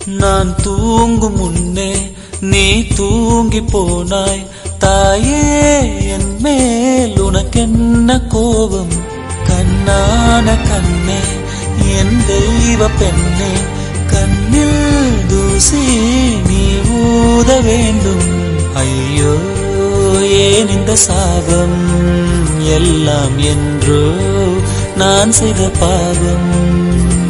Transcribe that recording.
நான் தூங்கும் முன்னே நீ தூங்கி போனாய் தாயே, என் மேல் உனக்கென்ன கோபம்? கண்ணான கண்ணே, என் தெய்வ பெண்ணே, கண்ணில் தூசி நீ ஊத வேண்டும். ஐயோ ஏன் இந்த சாபம்? எல்லாம் என்றோ நான் செய்த பாவம்.